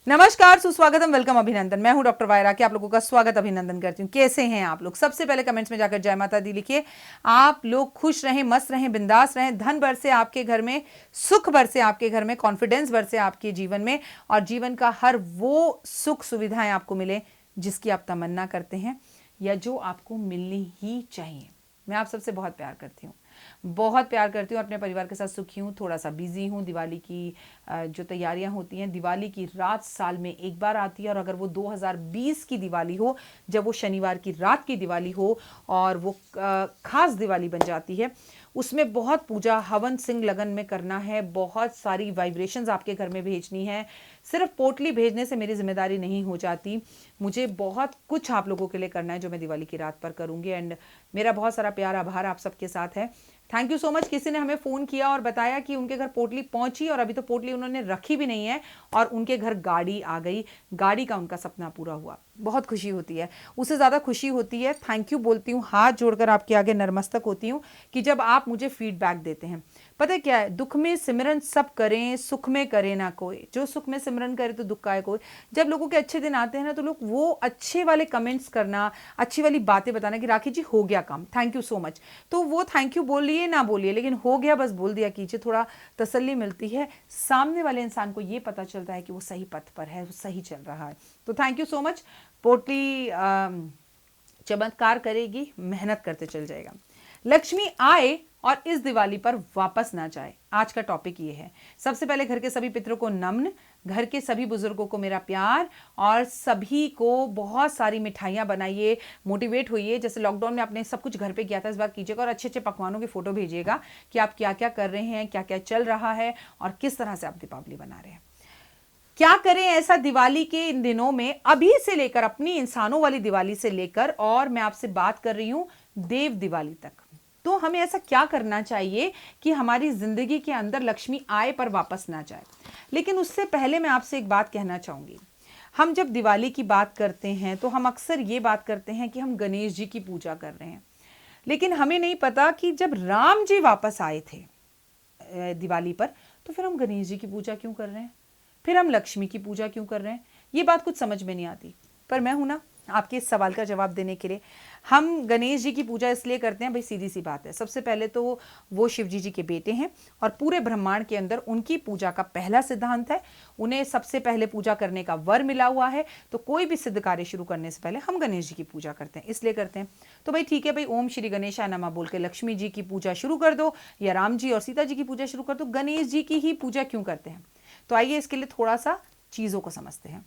नमस्कार, सुस्वागतम, वेलकम, अभिनंदन। मैं हूं डॉक्टर वायरा के आप लोगों का स्वागत अभिनंदन करती हूं। कैसे हैं आप लोग? सबसे पहले कमेंट्स में जाकर जय माता दी लिखिए। आप लोग खुश रहें, मस्त रहें, बिंदास रहें, धन बरसे आपके घर में, सुख बरसे आपके घर में, कॉन्फिडेंस बरसे आपके जीवन में और जीवन का हर वो सुख सुविधाएं आपको मिले जिसकी आप तमन्ना करते हैं या जो आपको मिलनी ही चाहिए। मैं आप सबसे बहुत प्यार करती हूँ, बहुत प्यार करती हूँ, अपने परिवार के साथ सुखी हूँ, थोड़ा सा बिजी हूँ। दिवाली की जो तैयारियां होती हैं, दिवाली की रात साल में एक बार आती है और अगर वो 2020 की दिवाली हो, जब वो शनिवार की रात की दिवाली हो और वो खास दिवाली बन जाती है, उसमें बहुत पूजा हवन सिंह लगन में करना है, बहुत सारी वाइब्रेशंस आपके घर में भेजनी है। सिर्फ पोटली भेजने से मेरी जिम्मेदारी नहीं हो जाती, मुझे बहुत कुछ आप लोगों के लिए करना है जो मैं दिवाली की रात पर करूँगी। एंड मेरा बहुत सारा प्यार आभार आप सबके साथ है। Thank you so much. किसी ने हमें फ़ोन किया और बताया कि उनके घर पोटली पहुंची और अभी तो पोटली उन्होंने रखी भी नहीं है और उनके घर गाड़ी आ गई, गाड़ी का उनका सपना पूरा हुआ। बहुत खुशी होती है, उससे ज़्यादा खुशी होती है, थैंक यू बोलती हूँ, हाथ जोड़कर आपके आगे नतमस्तक होती हूँ कि जब आप मुझे फीडबैक देते हैं। पता है क्या है, दुख में सिमरन सब करें, सुख में करे ना कोई, जो सुख में सिमरन करे तो दुख का है कोई। जब लोगों के अच्छे दिन आते हैं ना, तो लोग वो अच्छे वाले कमेंट्स करना, अच्छी वाली बातें बताना कि राखी जी हो गया काम, थैंक यू सो मच, तो वो थैंक यू बोलिए ना बोलिए, लेकिन हो गया बस बोल दिया कीजिए, थोड़ा तसल्ली मिलती है। सामने वाले इंसान को ये पता चलता है कि वो सही पथ पर है, वो सही चल रहा है। तो थैंक यू सो मच। पोटली चमत्कार करेगी, मेहनत करते चल जाएगा। लक्ष्मी आए और इस दिवाली पर वापस ना जाए, आज का टॉपिक ये है। सबसे पहले घर के सभी पितरों को नमन, घर के सभी बुजुर्गों को मेरा प्यार और सभी को बहुत सारी मिठाइयाँ बनाइए, मोटिवेट होइए। जैसे लॉकडाउन में आपने सब कुछ घर पे किया था, इस बार कीजिएगा और अच्छे अच्छे पकवानों की फोटो भेजिएगा कि आप क्या क्या कर रहे हैं, क्या क्या चल रहा है और किस तरह से आप दीपावली बना रहे हैं। क्या करें ऐसा दिवाली के इन दिनों में, अभी से लेकर अपनी इंसानों वाली दिवाली से लेकर, और मैं आपसे बात कर रही हूं देव दिवाली तक। तो हमें ऐसा क्या करना चाहिए कि हमारी जिंदगी के अंदर लक्ष्मी आए पर वापस ना जाए। लेकिन उससे पहले मैं आपसे एक बात कहना चाहूंगी। हम जब दिवाली की बात करते हैं तो हम अक्सर ये बात करते हैं कि हम गणेश जी की पूजा कर रहे हैं, लेकिन हमें नहीं पता कि जब राम जी वापस आए थे दिवाली पर, तो फिर हम गणेश जी की पूजा क्यों कर रहे हैं, फिर हम लक्ष्मी की पूजा क्यों कर रहे हैं। ये बात कुछ समझ में नहीं आती, पर मैं हूं ना आपके इस सवाल का जवाब देने के लिए। हम गणेश जी की पूजा इसलिए करते हैं, भाई सीधी सी बात है, सबसे पहले तो वो शिव जी के बेटे हैं और पूरे ब्रह्मांड के अंदर उनकी पूजा का पहला सिद्धांत है, उन्हें सबसे पहले पूजा करने का वर मिला हुआ है। तो कोई भी सिद्ध कार्य शुरू करने से पहले हम गणेश जी की पूजा करते हैं, इसलिए करते हैं। तो भाई ठीक है, भाई ओम श्री गणेशाय नमः बोल के लक्ष्मी जी की पूजा शुरू कर दो या राम जी और सीता जी की पूजा शुरू कर दो, गणेश जी की ही पूजा क्यों करते हैं। तो आइए इसके लिए थोड़ा सा चीजों को समझते हैं।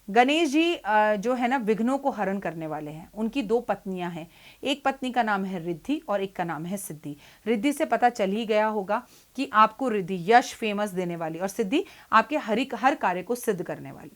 गणेश जी जो है ना, विघ्नों को हरण करने वाले हैं। उनकी दो पत्नियां हैं, एक पत्नी का नाम है रिद्धि और एक का नाम है सिद्धि। रिद्धि से पता चल ही गया होगा कि आपको रिद्धि यश फेमस देने वाली और सिद्धि आपके हर कार्य को सिद्ध करने वाली।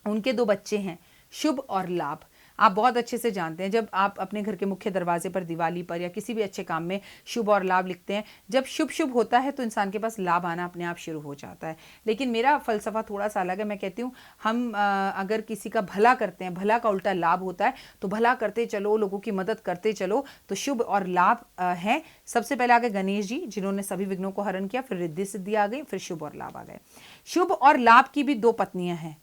उनके दो बच्चे हैं, शुभ और लाभ। आप बहुत अच्छे से जानते हैं, जब आप अपने घर के मुख्य दरवाजे पर दिवाली पर या किसी भी अच्छे काम में शुभ और लाभ लिखते हैं, जब शुभ शुभ होता है तो इंसान के पास लाभ आना अपने आप शुरू हो जाता है। लेकिन मेरा फलसफा थोड़ा सा अलग है। मैं कहती हूँ हम अगर किसी का भला करते हैं, भला का उल्टा लाभ होता है, तो भला करते चलो, लोगों की मदद करते चलो, तो शुभ और लाभ है। सबसे पहले आ गए गणेश जी, जिन्होंने सभी विघ्नों को हरण किया, फिर रिद्धि सिद्धि आ गई, फिर शुभ और लाभ आ गए। शुभ और लाभ की भी दो पत्नियां हैं,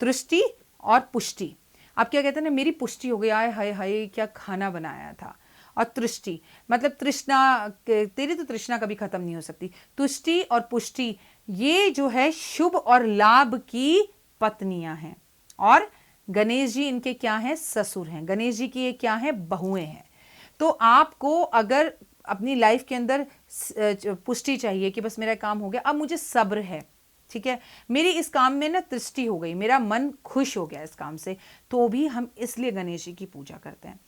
तृष्टि और पुष्टि। आप क्या कहते हैं ना, मेरी पुष्टि हो गई, आए हाय हाय क्या खाना बनाया था। और तृष्टि मतलब तृष्णा, तेरी तो तृष्णा कभी खत्म नहीं हो सकती। तुष्टि और पुष्टि ये जो है शुभ और लाभ की पत्नियां हैं। और गणेश जी इनके क्या हैं, ससुर हैं। गणेश जी की ये क्या है, बहुएं हैं। तो आपको अगर अपनी लाइफ के अंदर पुष्टि चाहिए कि बस मेरा काम हो गया, अब मुझे सब्र है, ठीक है, मेरी इस काम में ना तृष्टि हो गई, मेरा मन खुश हो गया इस काम से, तो भी हम इसलिए गणेश जी की पूजा करते हैं।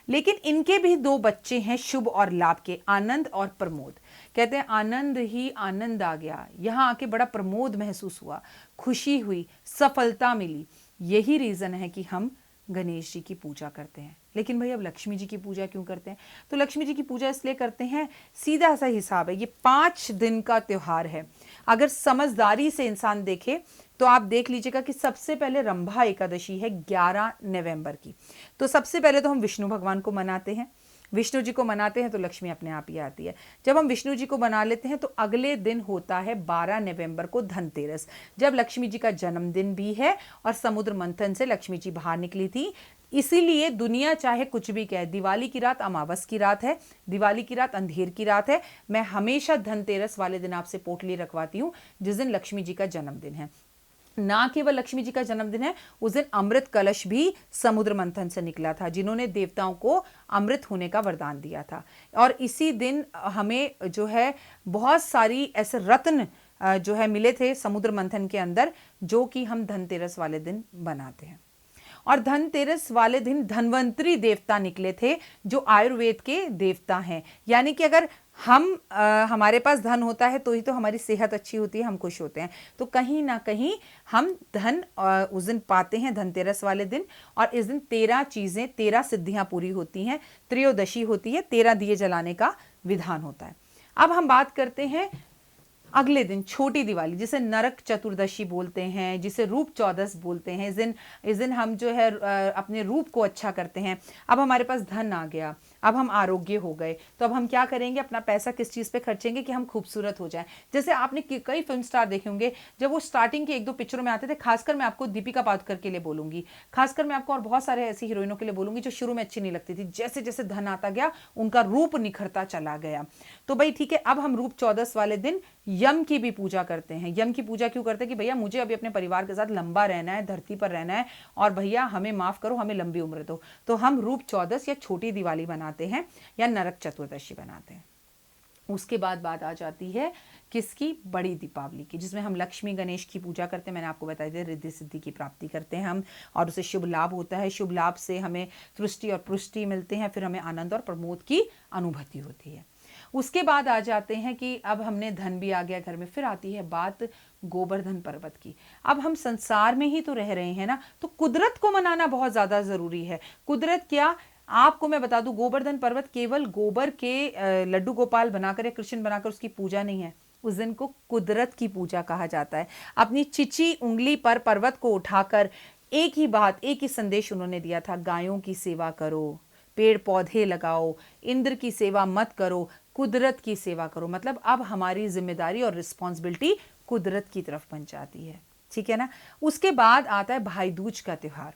लेकिन इनके भी दो बच्चे हैं शुभ और लाभ के, आनंद और प्रमोद। कहते हैं आनंद ही आनंद आ गया, यहां आके बड़ा प्रमोद महसूस हुआ, खुशी हुई, सफलता मिली। यही रीजन है कि हम गणेश जी की पूजा करते हैं। लेकिन भाई अब लक्ष्मी जी की पूजा क्यों करते हैं? तो लक्ष्मी जी की पूजा इसलिए करते हैं, सीधा सा हिसाब है, ये 5 दिन का त्योहार है। अगर समझदारी से इंसान देखे तो आप देख लीजिएगा कि सबसे पहले रंभा एकादशी है 11 नवंबर की। तो सबसे पहले तो हम विष्णु भगवान को मनाते हैं, विष्णु जी को मनाते हैं तो लक्ष्मी अपने आप ही आती है। जब हम विष्णु जी को मना लेते हैं तो अगले दिन होता है 12 नवंबर को धनतेरस, जब लक्ष्मी जी का जन्मदिन भी है और समुद्र मंथन से लक्ष्मी जी बाहर निकली थी। इसीलिए दुनिया चाहे कुछ भी कहे, दिवाली की रात अमावस की रात है, दिवाली की रात अंधेर की रात है। मैं हमेशा धनतेरस वाले दिन आपसे पोटली रखवाती हूँ, जिस दिन लक्ष्मी जी का जन्मदिन है। ना केवल लक्ष्मी जी का जन्मदिन है, उस दिन अमृत कलश भी समुद्र मंथन से निकला था, जिन्होंने देवताओं को अमृत होने का वरदान दिया था। और इसी दिन हमें जो है बहुत सारी ऐसे रत्न जो है मिले थे समुद्र मंथन के अंदर, जो कि हम धनतेरस वाले दिन बनाते हैं। और धनतेरस वाले दिन धन्वंतरी देवता निकले थे, जो आयुर्वेद के देवता हैं। यानी कि अगर हमारे पास धन होता है तो ही तो हमारी सेहत अच्छी होती है, हम खुश होते हैं। तो कहीं ना कहीं हम धन उस दिन पाते हैं धनतेरस वाले दिन। और इस दिन 13 चीजें, 13 सिद्धियां पूरी होती हैं, त्रयोदशी होती है, 13 दिए जलाने का विधान होता है। अब हम बात करते हैं अगले दिन छोटी दिवाली, जिसे नरक चतुर्दशी बोलते हैं, जिसे रूप चौदस बोलते हैं। इस दिन हम जो है अपने रूप को अच्छा करते हैं। अब हमारे पास धन आ गया, अब हम आरोग्य हो गए, तो अब हम क्या करेंगे, अपना पैसा किस चीज़ पे खर्चेंगे कि हम खूबसूरत हो जाएं। जैसे आपने कई फिल्म स्टार देखे होंगे, जब वो स्टार्टिंग के 1-2 पिक्चरों में आते थे, खासकर मैं आपको दीपिका पादुकोण के लिए बोलूंगी, खासकर मैं आपको और बहुत सारे ऐसी हीरोइनों के लिए बोलूंगी जो शुरू में अच्छी नहीं लगती थी। जैसे जैसे धन आता गया, उनका रूप निखरता चला गया। तो भाई ठीक है, अब हम रूप चौदस वाले दिन यम की भी पूजा करते हैं। यम की पूजा क्यों करते हैं कि भैया मुझे अभी अपने परिवार के साथ लंबा रहना है, धरती पर रहना है, और भैया हमें माफ करो, हमें लंबी उम्र दो। तो हम रूप चौदस या छोटी दिवाली बनाते हैं या नरक चतुर्दशी बनाते हैं। उसके बाद बात आ जाती है किसकी, बड़ी दीपावली की, जिसमें हम लक्ष्मी गणेश की पूजा करते हैं। मैंने आपको बताया था, रिद्धि सिद्धि की प्राप्ति करते हैं हम, और उसे शुभ लाभ होता है। शुभ लाभ से हमें तुष्टि और पुष्टि मिलते हैं, फिर हमें आनंद और प्रमोद की अनुभूति होती है। उसके बाद आ जाते हैं कि अब हमने धन भी आ गया घर में, फिर आती है बात गोवर्धन पर्वत की। अब हम संसार में ही तो रह रहे हैं ना, तो कुदरत को मनाना बहुत ज्यादा जरूरी है। कुदरत क्या, आपको मैं बता दूं, गोवर्धन पर्वत केवल गोबर के लड्डू गोपाल बनाकर या कृष्ण बनाकर उसकी पूजा नहीं है। उस दिन को कुदरत की पूजा कहा जाता है। अपनी चिची उंगली पर पर्वत को उठाकर एक ही बात, एक ही संदेश उन्होंने दिया था, गायों की सेवा करो, पेड़ पौधे लगाओ, इंद्र की सेवा मत करो, कुदरत की सेवा करो। मतलब अब हमारी जिम्मेदारी और रिस्पॉन्सिबिलिटी कुदरत की तरफ बन जाती है, ठीक है ना। उसके बाद आता है भाई दूज का त्योहार।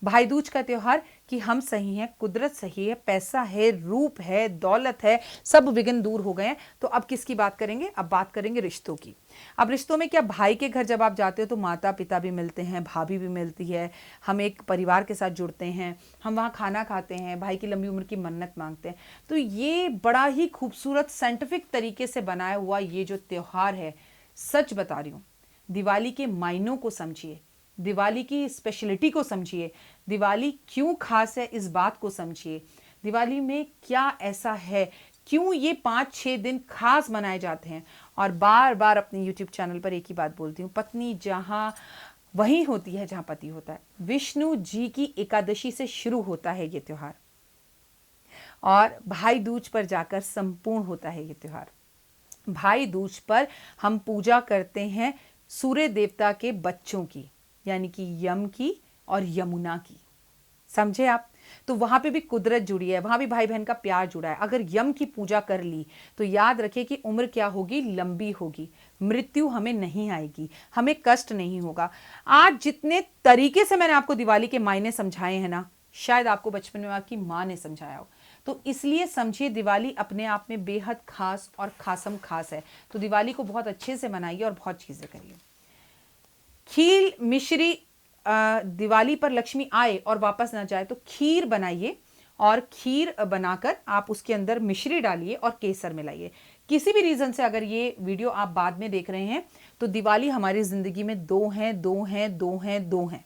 भाई दूज का त्योहार कि हम सही हैं, कुदरत सही है, पैसा है, रूप है, दौलत है, सब विघ्न दूर हो गए हैं। तो अब किसकी बात करेंगे, अब बात करेंगे रिश्तों की। अब रिश्तों में क्या, भाई के घर जब आप जाते हो तो माता पिता भी मिलते हैं, भाभी भी मिलती है, हम एक परिवार के साथ जुड़ते हैं, हम वहाँ खाना खाते हैं, भाई की लंबी उम्र की मन्नत मांगते हैं। तो ये बड़ा ही खूबसूरत साइंटिफिक तरीके से बनाया हुआ ये जो त्योहार है, सच बता रही हूँ, दिवाली के मायनों को समझिए, दिवाली की स्पेशलिटी को समझिए, दिवाली क्यों खास है इस बात को समझिए, दिवाली में क्या ऐसा है, क्यों ये 5-6 दिन खास मनाए जाते हैं। और बार बार अपने YouTube चैनल पर एक ही बात बोलती हूँ, पत्नी जहां वही होती है जहां पति होता है। विष्णु जी की एकादशी से शुरू होता है ये त्योहार और भाई दूज पर जाकर संपूर्ण होता है ये त्योहार। भाई दूज पर हम पूजा करते हैं सूर्य देवता के बच्चों की, यानी कि यम की और यमुना की, समझे आप। तो वहां पे भी कुदरत जुड़ी है, वहां भी भाई बहन का प्यार जुड़ा है। अगर यम की पूजा कर ली तो याद रखिए कि उम्र क्या होगी, लंबी होगी, मृत्यु हमें नहीं आएगी, हमें कष्ट नहीं होगा। आज जितने तरीके से मैंने आपको दिवाली के मायने समझाए हैं ना, शायद आपको बचपन में आपकी माँ ने समझाया हो। तो इसलिए समझिए दिवाली अपने आप में बेहद खास और खासम खास है। तो दिवाली को बहुत अच्छे से मनाइए और बहुत चीजें करिए। खीर मिश्री, दिवाली पर लक्ष्मी आए और वापस ना जाए तो खीर बनाइए, और खीर बनाकर आप उसके अंदर मिश्री डालिए और केसर मिलाइए। किसी भी रीजन से अगर ये वीडियो आप बाद में देख रहे हैं तो दिवाली हमारी जिंदगी में दो हैं।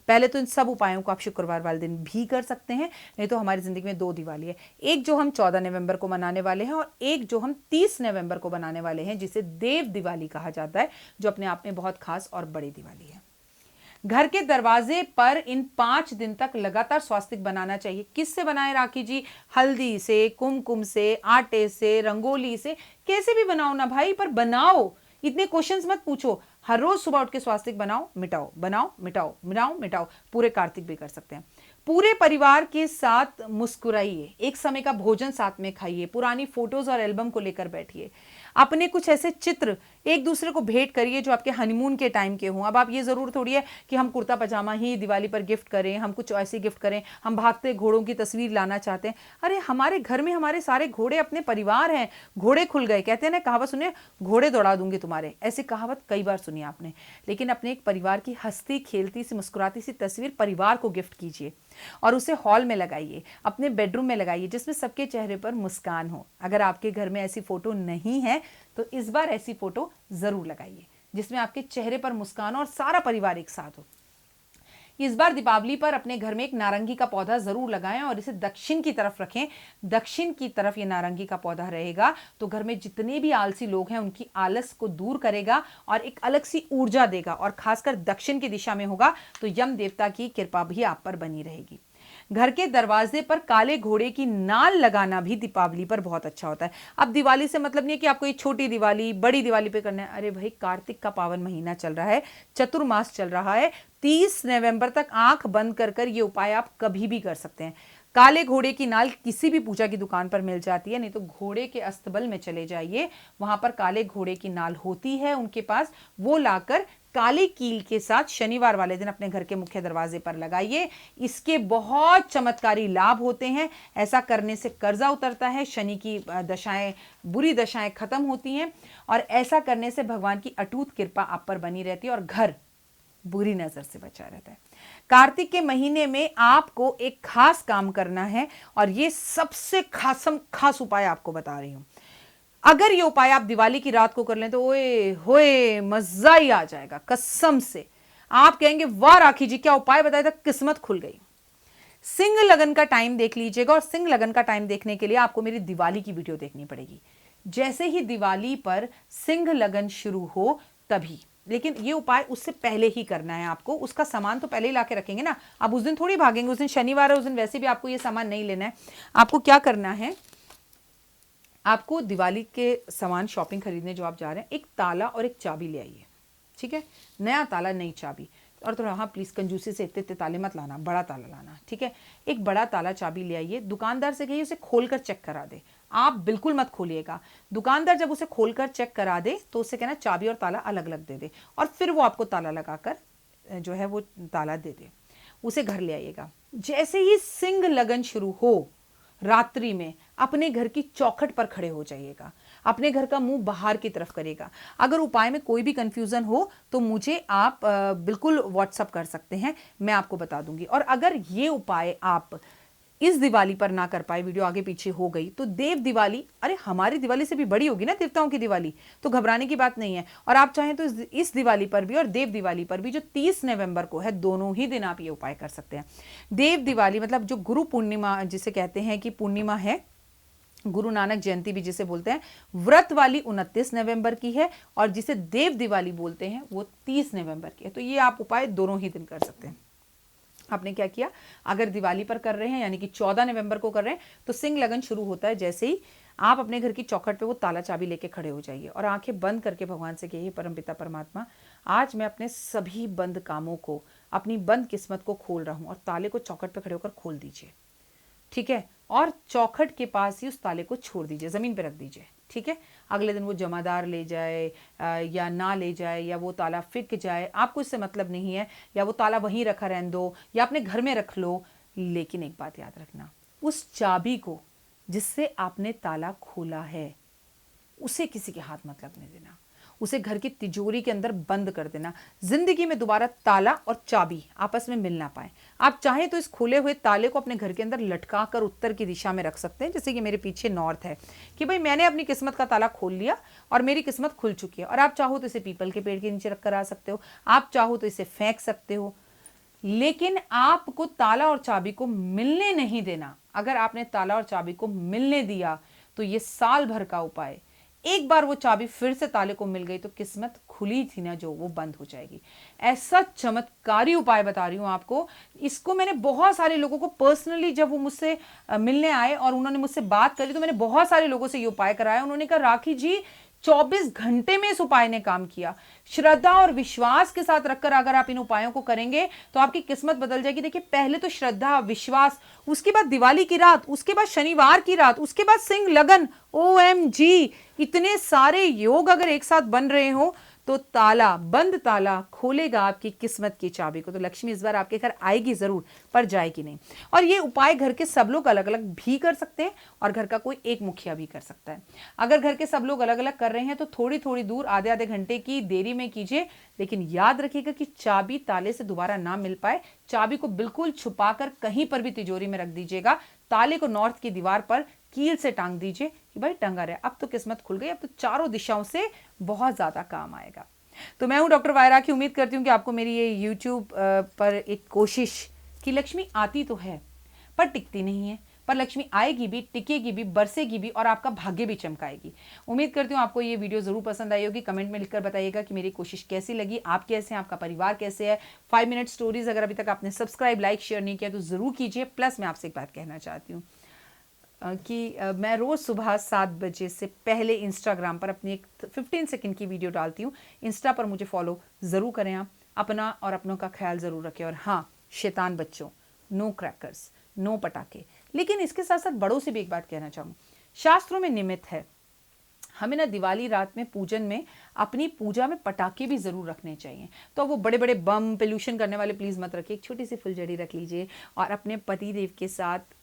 पहले तो इन सब उपायों को आप शुक्रवार वाले दिन भी कर सकते हैं, नहीं तो हमारी जिंदगी में 2 दिवाली है। एक जो हम 14 नवंबर को मनाने वाले हैं और एक जो हम 30 नवंबर को मनाने वाले हैं, जिसे देव दिवाली कहा जाता है, जो अपने आप में बहुत खास और बड़ी दिवाली है। घर के दरवाजे पर इन 5 दिन तक लगातार स्वास्तिक बनाना चाहिए। किससे बनाए राखी जी? हल्दी से, कुमकुम से, आटे से, रंगोली से, कैसे भी बनाओ ना भाई, पर बनाओ। इतने क्वेश्चंस मत पूछो। हर रोज सुबह उठ के स्वास्तिक बनाओ, मिटाओ, बनाओ, मिटाओ, बनाओ, मिटाओ। पूरे कार्तिक भी कर सकते हैं। पूरे परिवार के साथ मुस्कुराइए, एक समय का भोजन साथ में खाइए, पुरानी फोटोज और एल्बम को लेकर बैठिए, अपने कुछ ऐसे चित्र एक दूसरे को भेंट करिए जो आपके हनीमून के टाइम के हों। अब आप ये जरूर थोड़ी है कि हम कुर्ता पजामा ही दिवाली पर गिफ्ट करें, हम कुछ ऐसे गिफ्ट करें, हम भागते घोड़ों की तस्वीर लाना चाहते हैं। अरे हमारे घर में हमारे सारे घोड़े अपने परिवार हैं, घोड़े खुल गए, कहते हैं ना कहावत सुनिए, घोड़े दौड़ा दूंगी तुम्हारे, ऐसी कहावत कई बार सुनी आपने। लेकिन अपने एक परिवार की हंसती खेलती सी मुस्कुराती सी तस्वीर परिवार को गिफ्ट कीजिए और उसे हॉल में लगाइए, अपने बेडरूम में लगाइए, जिसमें सबके चेहरे पर मुस्कान हो। अगर आपके घर में ऐसी फोटो नहीं है तो इस बार ऐसी फोटो जरूर लगाइए जिसमें आपके चेहरे पर मुस्कान हो और सारा परिवार एक साथ हो। इस बार दीपावली पर अपने घर में एक नारंगी का पौधा जरूर लगाएं और इसे दक्षिण की तरफ रखें। दक्षिण की तरफ ये नारंगी का पौधा रहेगा तो घर में जितने भी आलसी लोग हैं उनकी आलस को दूर करेगा और एक अलग सी ऊर्जा देगा, और खासकर दक्षिण की दिशा में होगा तो यम देवता की कृपा भी आप पर बनी रहेगी। घर के दरवाजे पर काले घोड़े की नाल लगाना भी दीपावली पर बहुत अच्छा होता है। अब दिवाली से मतलब नहीं है कि आपको ये छोटी दिवाली बड़ी दिवाली पे करना है। अरे भाई, कार्तिक का पावन महीना चल रहा है, चतुर्मास चल रहा है, 30 नवंबर तक आंख बंद कर ये उपाय आप कभी भी कर सकते हैं। काले घोड़े की नाल किसी भी पूजा की दुकान पर मिल जाती है, नहीं तो घोड़े के अस्तबल में चले जाइए, वहां पर काले घोड़े की नाल होती है उनके पास, वो लाकर काली कील के साथ शनिवार वाले दिन अपने घर के मुख्य दरवाजे पर लगाइए। इसके बहुत चमत्कारी लाभ होते हैं। ऐसा करने से कर्जा उतरता है, शनि की दशाएं, बुरी दशाएं खत्म होती हैं, और ऐसा करने से भगवान की अटूट कृपा आप पर बनी रहती है और घर बुरी नजर से बचा रहता है। कार्तिक के महीने में आपको एक खास काम करना है और ये सबसे खास उपाय आपको बता रही हूं। अगर ये उपाय आप दिवाली की रात को कर लें तो ओए होए मजा ही आ जाएगा, कसम से। आप कहेंगे वाह राखी जी, क्या उपाय बताया था, किस्मत खुल गई। सिंह लगन का टाइम देख लीजिएगा, और सिंह लगन का टाइम देखने के लिए आपको मेरी दिवाली की वीडियो देखनी पड़ेगी। जैसे ही दिवाली पर सिंह लगन शुरू हो तभी, लेकिन ये उपाय उससे पहले ही करना है आपको। उसका सामान तो पहले ही लाके रखेंगे ना, अब उस दिन थोड़ी भागेंगे, उस दिन शनिवार है, उस दिन वैसे भी आपको ये सामान नहीं लेना है। आपको क्या करना है, आपको दिवाली के सामान शॉपिंग खरीदने जो आप जा रहे हैं, एक ताला और एक चाबी ले आइए, ठीक है, नया ताला नई चाबी। और थोड़ा हाँ प्लीज़ कंजूसी से इतने ताले मत लाना, बड़ा ताला लाना, ठीक है। एक बड़ा ताला चाबी ले आइए, दुकानदार से कहिए उसे खोलकर चेक करा दे, आप बिल्कुल मत खोलिएगा। दुकानदार जब उसे खोलकर चेक करा दे तो उसे कहना चाबी और ताला अलग अलग दे दे, और फिर वो आपको ताला लगाकर जो है वो ताला दे दे, उसे घर ले आइएगा। जैसे ही सिंह लगन शुरू हो रात्रि में, अपने घर की चौखट पर खड़े हो जाइएगा, अपने घर का मुंह बाहर की तरफ करेगा। अगर उपाय में कोई भी कंफ्यूजन हो तो मुझे आप बिल्कुल व्हाट्सअप कर सकते हैं, मैं आपको बता दूंगी। और अगर ये उपाय आप इस दिवाली पर ना कर पाए, वीडियो आगे पीछे हो गई, तो देव दिवाली, अरे हमारी दिवाली से भी बड़ी होगी ना देवताओं की दिवाली, तो घबराने की बात नहीं है। और आप चाहें तो इस दिवाली पर भी और देव दिवाली पर भी जो 30 नवंबर को है, दोनों ही दिन आप ये उपाय कर सकते हैं। देव दिवाली मतलब जो गुरु पूर्णिमा जिसे कहते हैं कि पूर्णिमा है, गुरु नानक जयंती भी जिसे बोलते हैं, व्रत वाली 29 नवंबर की है, और जिसे देव दिवाली बोलते हैं वो 30 नवंबर की है। तो ये आप उपाय दोनों ही दिन कर सकते हैं। आपने क्या किया, अगर दिवाली पर कर रहे हैं यानी कि 14 नवंबर को कर रहे हैं, तो सिंह लगन शुरू होता है जैसे ही आप अपने घर की चौखट पे वो ताला चाबी लेके खड़े हो जाइए और आंखें बंद करके भगवान से कहिए, परमपिता परमात्मा, आज मैं अपने सभी बंद कामों को, अपनी बंद किस्मत को खोल रहा हूं, और ताले को चौखट पे खड़े होकर खोल दीजिए, ठीक है। और चौखट के पास ही उस ताले को छोड़ दीजिए, जमीन पे रख दीजिए, ठीक है। अगले दिन वो जमादार ले जाए या ना ले जाए, या वो ताला फिक जाए, आपको इससे मतलब नहीं है, या वो ताला वहीं रखा रहने दो, या अपने घर में रख लो। लेकिन एक बात याद रखना, उस चाबी को जिससे आपने ताला खोला है उसे किसी के हाथ मत लगने देना, उसे घर की तिजोरी के अंदर बंद कर देना। जिंदगी में दोबारा ताला और चाबी आपस में मिल ना पाए। आप चाहें तो इस खुले हुए ताले को अपने घर के अंदर लटका कर उत्तर की दिशा में रख सकते हैं, जैसे कि मेरे पीछे नॉर्थ है, कि भाई मैंने अपनी किस्मत का ताला खोल लिया और मेरी किस्मत खुल चुकी है। और आप चाहो तो इसे पीपल के पेड़ के नीचे रख कर आ सकते हो, आप चाहो तो इसे फेंक सकते हो, लेकिन आपको ताला और चाबी को मिलने नहीं देना। अगर आपने ताला और चाबी को मिलने दिया तो ये साल भर का उपाय, एक बार वो चाबी फिर से ताले को मिल गई तो किस्मत खुली थी ना जो, वो बंद हो जाएगी। ऐसा चमत्कारी उपाय बता रही हूं आपको। इसको मैंने बहुत सारे लोगों को पर्सनली, जब वो मुझसे मिलने आए और उन्होंने मुझसे बात करी, तो मैंने बहुत सारे लोगों से ये उपाय कराया। उन्होंने कहा राखी जी 24 घंटे में इस उपाय ने काम किया। श्रद्धा और विश्वास के साथ रखकर अगर आप इन उपायों को करेंगे तो आपकी किस्मत बदल जाएगी। देखिए, पहले तो श्रद्धा, विश्वास, उसके बाद दिवाली की रात, उसके बाद शनिवार की रात, उसके बाद सिंह लगन, OMG, इतने सारे योग अगर एक साथ बन रहे हो तो ताला, बंद ताला खोलेगा आपकी किस्मत की चाबी को। तो लक्ष्मी इस बार आपके घर आएगी जरूर, पर जाएगी नहीं। और ये उपाय घर के सब लोग अलग अलग भी कर सकते हैं और घर का कोई एक मुखिया भी कर सकता है। अगर घर के सब लोग अलग अलग कर रहे हैं तो थोड़ी थोड़ी दूर, आधे आधे घंटे की देरी में कीजिए, लेकिन याद रखिएगा कि चाबी ताले से दोबारा ना मिल पाए। चाबी को बिल्कुल छुपाकर कहीं पर भी तिजोरी में रख दीजिएगा। ताले को नॉर्थ की दीवार पर कील से टांग दीजिए कि भाई टंगा रहे, अब तो किस्मत खुल गई, अब तो चारों दिशाओं से बहुत ज्यादा काम आएगा। तो मैं हूं डॉक्टर वायरा की, उम्मीद करती हूं कि आपको मेरी ये यूट्यूब पर एक कोशिश कि लक्ष्मी आती तो है पर टिकती नहीं है, पर लक्ष्मी आएगी भी, टिकेगी भी, बरसेगी भी और आपका भाग्य भी चमकाएगी। उम्मीद करती हूँ आपको ये वीडियो जरूर पसंद आई होगी। कमेंट में लिखकर बताइएगा कि मेरी कोशिश कैसी लगी, आप कैसे हैं, आपका परिवार कैसे है। 5 मिनट स्टोरीज अगर अभी तक आपने सब्सक्राइब, लाइक, शेयर नहीं किया तो जरूर कीजिए। प्लस मैं आपसे एक बात कहना चाहती हूँ कि मैं रोज़ सुबह 7 बजे से पहले इंस्टाग्राम पर अपनी एक 15 सेकंड की वीडियो डालती हूँ। इंस्टा पर मुझे फॉलो ज़रूर करें आप। अपना और अपनों का ख्याल ज़रूर रखें। और हाँ, शैतान बच्चों, नो क्रैकर्स, नो पटाखे। लेकिन इसके साथ साथ बड़ों से भी एक बात कहना चाहूँ, शास्त्रों में निमित्त है, हमें ना दिवाली रात में पूजन में अपनी पूजा में पटाखे भी जरूर रखने चाहिए। तो वो बड़े बड़े बम, पोल्यूशन करने वाले प्लीज़ मत रखिए। एक छोटी सी फुलझड़ी रख लीजिए और अपने पति देव के साथ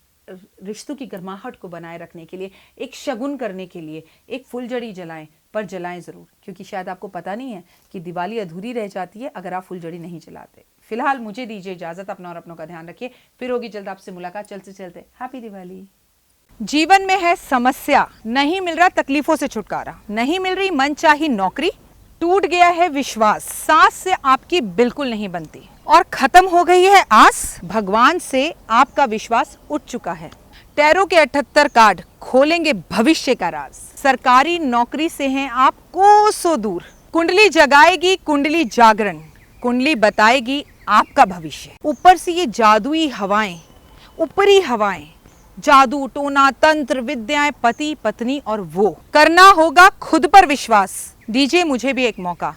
रिश्तों की गर्माहट को बनाए रखने के लिए, एक शगुन करने के लिए एक फुलझड़ी जलाएं, पर जलाएं ज़रूर, क्योंकि शायद आपको पता नहीं है कि दिवाली अधूरी रह जाती है अगर आप फुलझड़ी नहीं जलाते। फिलहाल मुझे दीजिए इजाज़त, अपना और अपनों का ध्यान रखिए। फिर होगी जल्द आपसे मुलाकात। चलते चलते हैप्पी दिवाली। जीवन में है समस्या, नहीं मिल रहा तकलीफों से छुटकारा, नहीं मिल रही मनचाही नौकरी, टूट गया है विश्वास, सास से आपकी बिल्कुल नहीं बनती और खत्म हो गई है आस, भगवान से आपका विश्वास उठ चुका है। टैरो के 78 कार्ड खोलेंगे भविष्य का राज। सरकारी नौकरी से हैं आप कोसों दूर। कुंडली जगाएगी कुंडली जागरण, कुंडली बताएगी आपका भविष्य। ऊपर से ये जादुई हवाएं, ऊपरी हवाएं, जादू टोना तंत्र विद्याएं, पति पत्नी और वो। करना होगा खुद पर विश्वास। दीजिए मुझे भी एक मौका,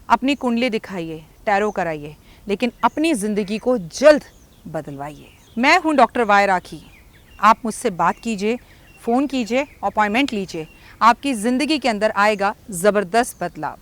अपनी कुंडली दिखाइए, टैरो कराइए, लेकिन अपनी जिंदगी को जल्द बदलवाइए। मैं हूं डॉक्टर वायरा की, आप मुझसे बात कीजिए, फ़ोन कीजिए, अपॉइंटमेंट लीजिए। आपकी ज़िंदगी के अंदर आएगा ज़बरदस्त बदलाव।